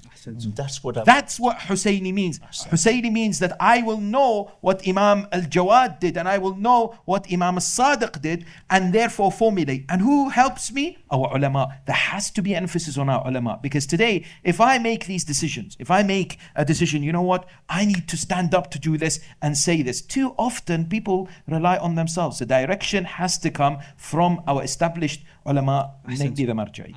That's what Husseini means. Husseini means that I will know what Imam al-Jawad did, and I will know what Imam al-Sadiq did, and therefore formulate. And who helps me? Our ulama. There has to be emphasis on our ulama, because today, if I make these decisions, if I make a decision, you know what, I need to stand up to do this and say this. Too often people rely on themselves. The direction has to come from our established ulama, namely the marja'i.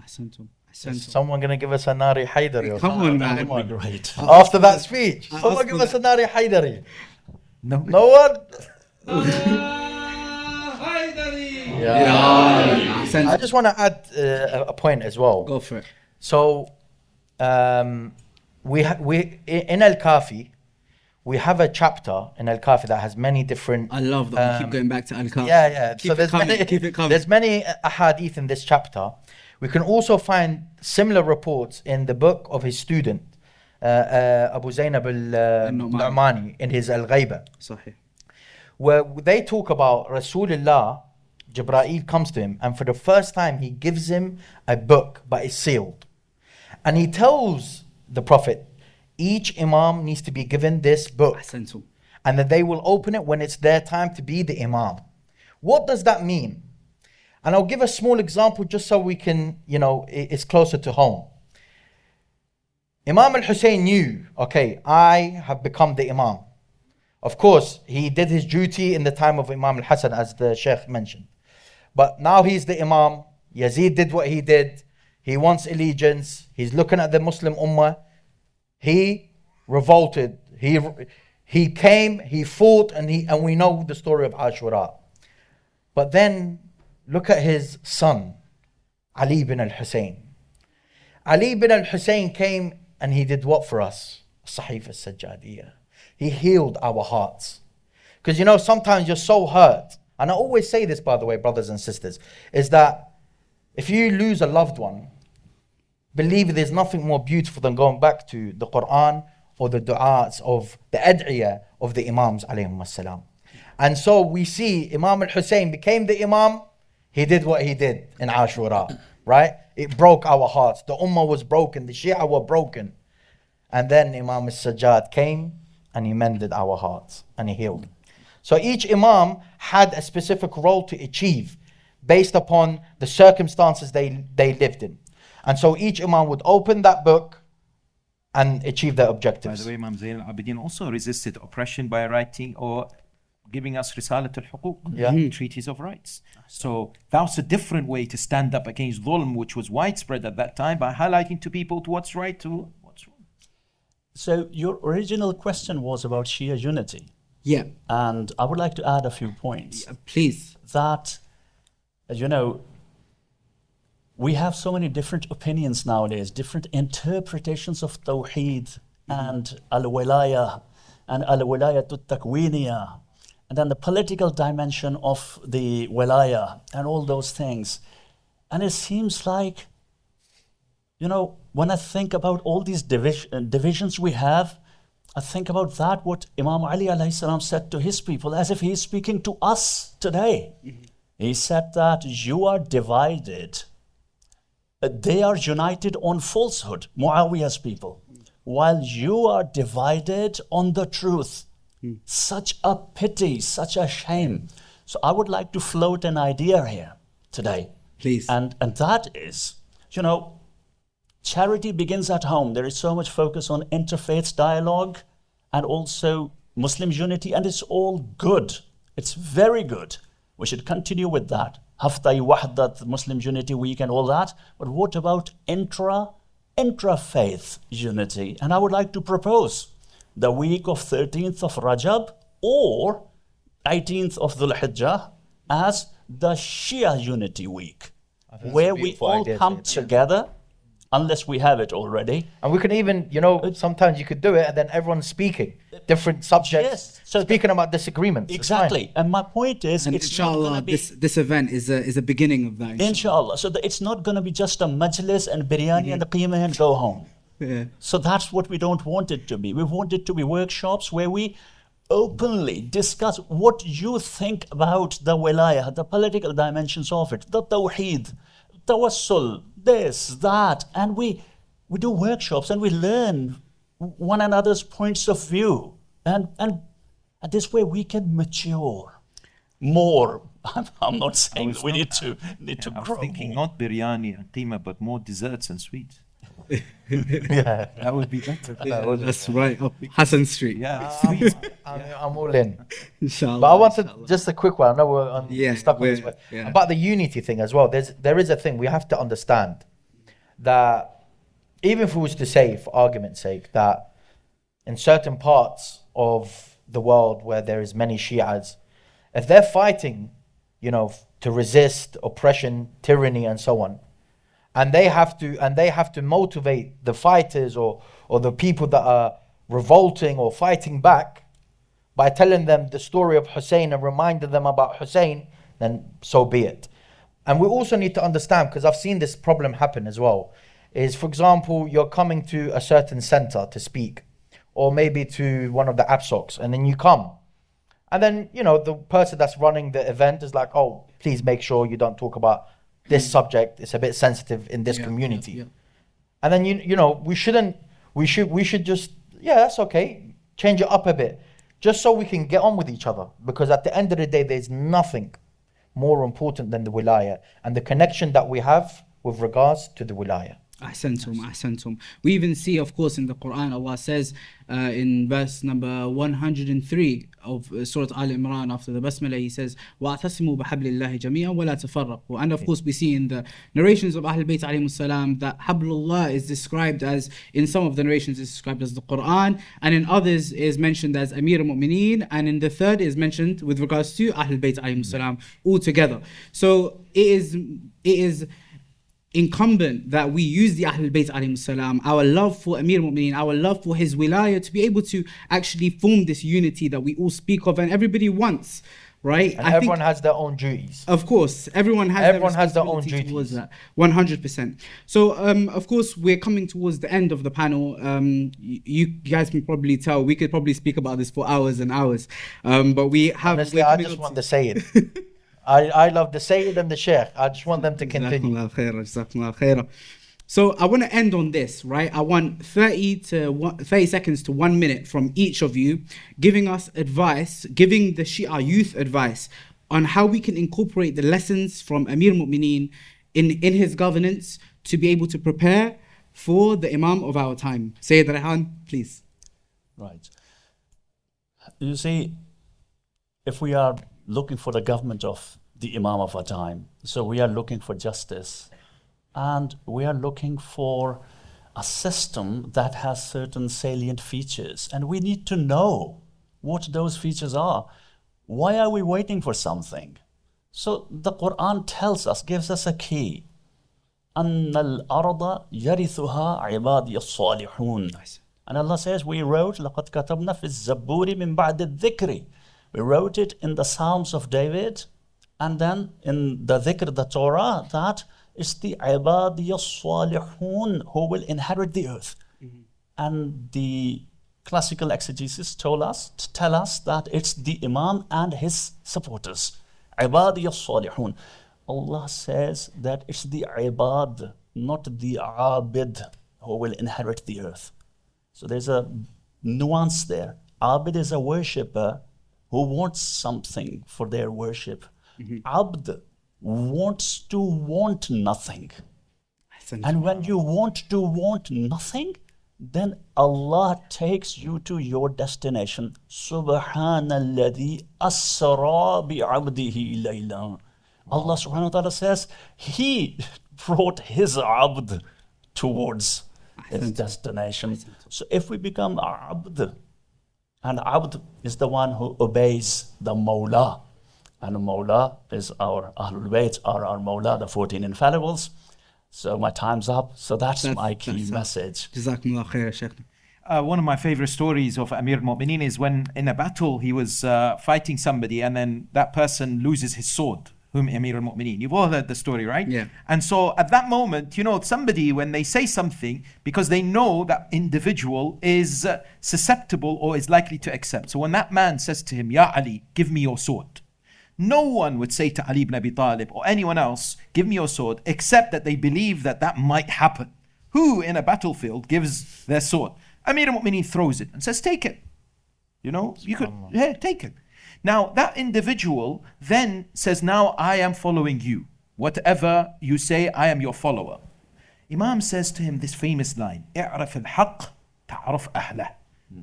Is someone going to give us a Nari Haidari? Come on, man. Great. After that speech, someone give us a Nari Haidari. No one? Yeah. I just want to add a point as well. Go for it. So, we in Al-Kafi, we have a chapter in Al-Kafi that has many different. I love that we keep going back to Al-Kafi. Yeah. Keep it coming. There's many ahadith in this chapter. We can also find similar reports in the book of his student, Abu Zainab al-Nu'mani, in his Al-Ghayba, where they talk about Rasulullah. Jibreel comes to him, and for the first time he gives him a book, but it's sealed. And he tells the Prophet, each Imam needs to be given this book, and that they will open it when it's their time to be the Imam. What does that mean? And I'll give a small example just so we can, it's closer to home. Imam al-Hussein knew, okay, I have become the Imam. Of course, he did his duty in the time of Imam al-Hassan, as the Sheikh mentioned. But now he's the Imam. Yazid did what he did. He wants allegiance. He's looking at the Muslim Ummah. He revolted. He came, he fought, and we know the story of Ashura. But then, look at his son, Ali bin al-Hussein. Ali bin al-Hussein came and he did what for us? Sahif al-Sajjadiyah. He healed our hearts. Because sometimes you're so hurt. And I always say this, by the way, brothers and sisters, is that if you lose a loved one, believe there's nothing more beautiful than going back to the Quran or the du'as of the ad'iyah of the Imams alayhim as-salam. And so we see Imam al-Hussein became the Imam. He did what he did in Ashura, right? It broke our hearts. The Ummah was broken. The Shia were broken. And then Imam al-Sajjad came and he mended our hearts and he healed. So each Imam had a specific role to achieve based upon the circumstances they lived in. And so each Imam would open that book and achieve their objectives. By the way, Imam Zayn al-Abidin also resisted oppression by writing or giving us Risalat al-Huquq, treaties of rights. So that was a different way to stand up against dhulm, which was widespread at that time, by highlighting to people to what's right to what's wrong. So your original question was about Shia unity. Yeah. And I would like to add a few points. Please. That, we have so many different opinions nowadays, different interpretations of Tawheed and Al-Wilaya and Al-Wilayat al-Takwiniyah, and then the political dimension of the Wilaya and all those things. And it seems like, when I think about all these divisions we have, I think about what Imam Ali alayhi salam said to his people, as if he's speaking to us today. He said that you are divided. They are united on falsehood, Muawiyah's people, while you are divided on the truth. Such a pity, such a shame. So I would like to float an idea here today. Please. And that is, charity begins at home. There is so much focus on interfaith dialogue and also Muslim unity, and it's all good. It's very good. We should continue with that. Haftai Wahdat, Muslim Unity Week and all that. But what about intra-faith unity? And I would like to propose the week of 13th of Rajab or 18th of Dhul Hijjah as the Shia Unity Week, where we all come together, unless we have it already. And we can even, sometimes you could do it and then everyone's speaking different subjects, yes, so speaking about disagreements. Exactly. And my point is, and it's inshallah, this event is a beginning of that. Inshallah. So it's not going to be just a majlis and biryani and a qima and go home. Yeah. So that's what we don't want it to be. We want it to be workshops where we openly discuss what you think about the wilayah, the political dimensions of it, the tawheed, tawassul, this, that, and we do workshops and we learn one another's points of view, and this way we can mature more. I'm not saying we need to grow. I was thinking not biryani and qima, but more desserts and sweets. Yeah, that would be better. That's right up Hassan Street. Yeah, I'm all in. Inshallah. But I wanted just a quick one. I know we're stuck on this, but yeah. about the unity thing as well. There is a thing we have to understand, that even if we was to say, for argument's sake, that in certain parts of the world where there is many Shias, if they're fighting, to resist oppression, tyranny, and so on, and they have to motivate the fighters or the people that are revolting or fighting back by telling them the story of Hussein and reminding them about Hussein, then so be it. And we also need to understand, because I've seen this problem happen as well, is, for example, you're coming to a certain center to speak, or maybe to one of the APSOCs, and then you come. And then, the person that's running the event is like, oh, please make sure you don't talk about this subject. It's a bit sensitive in this community. Yeah. And then, we should just, that's okay, change it up a bit, just so we can get on with each other. Because at the end of the day, there's nothing more important than the wilayah and the connection that we have with regards to the wilayah. Ahsantum. We even see, of course, in the Quran, Allah says in verse number 103 of Surah Al-Imran, after the Basmala, He says, وَاعْتَصِمُوا بِحَبْلِ اللَّهِ جَمِيعًا وَلَا تَفَرَّقُوا. And of course, we see in the narrations of Ahlulbayt alayhimus salam that Hablullah is described as, in some of the narrations, is described as the Quran, and in others is mentioned as Amir al-Mu'mineen, and in the third is mentioned with regards to Ahlulbayt alayhimus salam all together. So it is incumbent that we use the Ahlul Bayt alayhim salam, our love for Amir al-Mu'mineen, our love for his wilayah, to be able to actually form this unity that we all speak of and everybody wants, right? And everyone has their own duties. Of course, everyone has their own duties towards that, 100%. So, of course, we're coming towards the end of the panel. You guys can probably tell, we could probably speak about this for hours and hours, but we have... Honestly, I just want to say it. I love the Sayyid and the Sheikh. I just want them to continue. So I want to end on this, right? I want 30 seconds to 1 minute from each of you giving us advice, giving the Shia youth advice on how we can incorporate the lessons from Amir al-Mu'mineen in his governance to be able to prepare for the Imam of our time. Sayyid Rehan, please. Right. You see, if we are looking for the government of the Imam of our time, so we are looking for justice, and we are looking for a system that has certain salient features, and we need to know what those features are. Why are we waiting for something? So the Quran tells us, gives us a key. أَنَّ الْأَرْضَ يَرِثُهَا عِبَادِيَ الصَّالِحُونَ. And Allah says, we wrote, لَقَدْ كَتَبْنَا فِي الزَّبُورِ مِن بَعْدِ الذِّكْرِ. We wrote it in the Psalms of David, and then in the dhikr, the Torah, that is the ibadiyya salihun who will inherit the earth. And the classical exegesis tell us that it's the Imam and his supporters. عبادي الصالحون. Allah says that it's the ibad, not the abid, who will inherit the earth. So there's a nuance there. Abid is a worshipper who wants something for their worship. Abd wants to want nothing. And when you want to want nothing, then Allah takes you to your destination. Subhanalladhi asra bi'abdihi layla. Allah subhanahu wa ta'ala says He brought His abd towards his destination. So if we become abd, and abd is the one who obeys the Mawla, and Mawla is our Ahlulbayt, our Mawla, the 14 infallibles. So my time's up. So that's my key message. Jazakumullah khair, Sheikh. One of my favorite stories of Amir al-Mu'mineen is when in a battle he was fighting somebody and then that person loses his sword, whom Amir al-Mu'mineen. You've all heard the story, right? Yeah. And so at that moment, you know, somebody, when they say something, because they know that individual is susceptible or is likely to accept. So when that man says to him, Ya Ali, give me your sword. No one would say to Ali ibn Abi Talib or anyone else, give me your sword, except that they believe that that might happen. Who in a battlefield gives their sword? Amir al-Mu'mineen throws it and says, take it. You know, you could, yeah, take it. Now that individual then says, now I am following you. Whatever you say, I am your follower. Imam says to him this famous line, اعرف الحق تعرف أهله.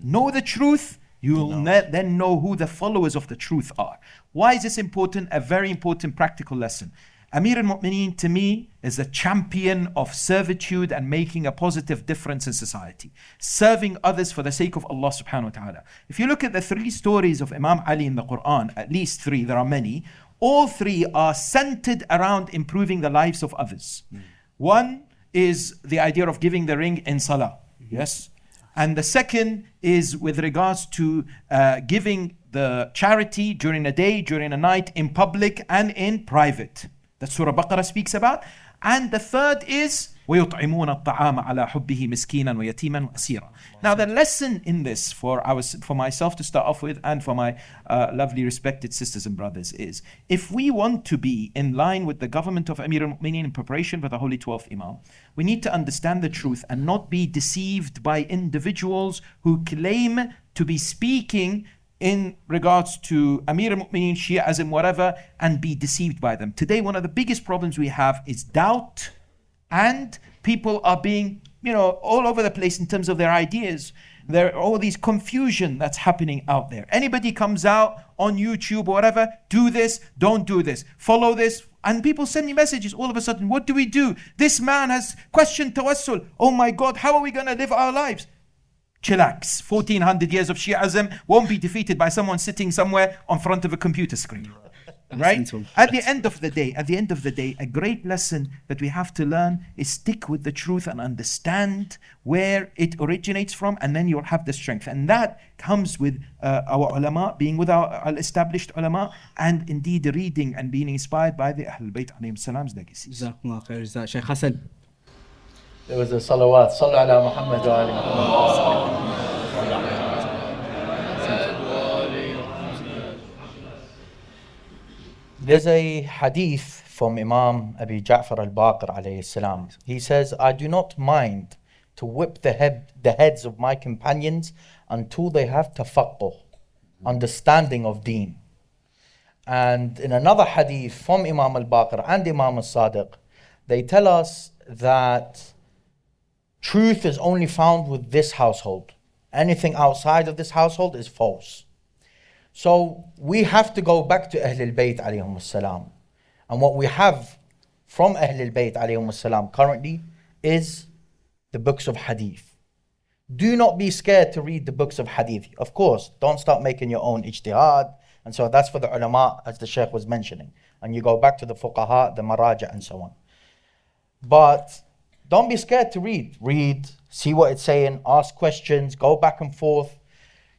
Know the truth, you will then know who the followers of the truth are. Why is this important? A very important practical lesson. Amir al-Mu'mineen to me is a champion of servitude and making a positive difference in society. Serving others for the sake of Allah subhanahu wa ta'ala. If you look at the 3 stories of Imam Ali in the Quran, at least 3, there are many, all 3 are centered around improving the lives of others. One is the idea of giving the ring in salah. Yes. And the second is with regards to giving the charity during a day, during a night, in public and in private. That Surah Baqarah speaks about. And the third is وَيُطْعِمُونَ الطَّعَامَ عَلَى حُبِّهِ مِسْكِينًا وَيَتِيمًا وَأَسِيرًا. Now the lesson in this for myself to start off with and for my lovely respected sisters and brothers is, if we want to be in line with the government of Amir al-Mu'mineen in preparation for the Holy 12th Imam, we need to understand the truth and not be deceived by individuals who claim to be speaking in regards to Amir al-Mu'mineen, Shi'ism, whatever, and be deceived by them. Today, one of the biggest problems we have is doubt, and people are being, you know, all over the place in terms of their ideas. There are all these confusion that's happening out there. Anybody comes out on YouTube or whatever, do this, don't do this, follow this, and people send me messages all of a sudden, what do we do? This man has questioned tawassul. Oh my God, how are we going to live our lives? Chillax. 1400 years of Shi'ism won't be defeated by someone sitting somewhere on front of a computer screen. Right? At the end of the day, a great lesson that we have to learn is stick with the truth and understand where it originates from, and then you'll have the strength. And that comes with our ulama, being with our established ulama, and indeed reading and being inspired by the Ahlulbayt alayhim salam's legacy. Jazakumullah khair. Sheikh Hassan. There was a salawat. Sallu ala Mohammed wa ali Muhammad. There's a hadith from Imam Abi Ja'far al-Baqir alayhi salam. He says, I do not mind to whip the heads of my companions until they have tafaqquh, understanding of deen. And in another hadith from Imam al-Baqir and Imam al-Sadiq, they tell us that truth is only found with this household. Anything outside of this household is false. So we have to go back to Ahlul Bayt alayhim salam. And what we have from Ahlul Bayt alayhim salam currently is the books of hadith. Do not be scared to read the books of hadith. Of course, don't start making your own ijtihad. And so that's for the ulama, as the Sheikh was mentioning. And you go back to the fuqaha, the maraja, and so on. But don't be scared to read. Read, see what it's saying, ask questions, go back and forth.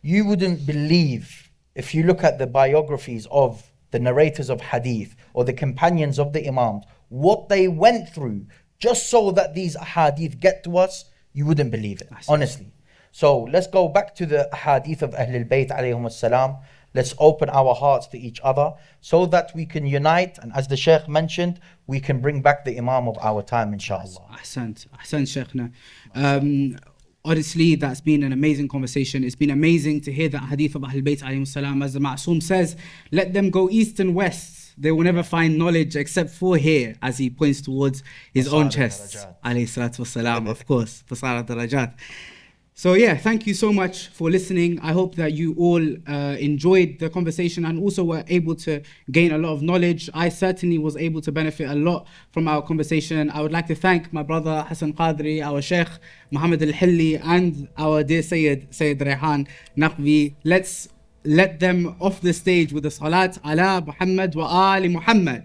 You wouldn't believe, if you look at the biographies of the narrators of hadith or the companions of the imams, what they went through just so that these hadith get to us, you wouldn't believe it, honestly. So let's go back to the hadith of Ahlul Bayt alayhim salam. Let's open our hearts to each other so that we can unite. And as the Sheikh mentioned, we can bring back the Imam of our time, inshallah. Ahsant, Sheikhna. Honestly, that's been an amazing conversation. It's been amazing to hear that hadith of Ahlulbayt alayhim salam. As the Ma'soom says, let them go east and west. They will never find knowledge except for here, as he points towards his own chest. Alayhi salatu wassalam, of course. Fasara darajat. So yeah, thank you so much for listening. I hope that you all enjoyed the conversation and also were able to gain a lot of knowledge. I certainly was able to benefit a lot from our conversation. I would like to thank my brother Hassan Qadri, our Sheikh, Mohammed Al-Hilli, and our dear Sayyid Rehan, Naqvi. Let's let them off the stage with the salat ala Muhammad wa ali Muhammad.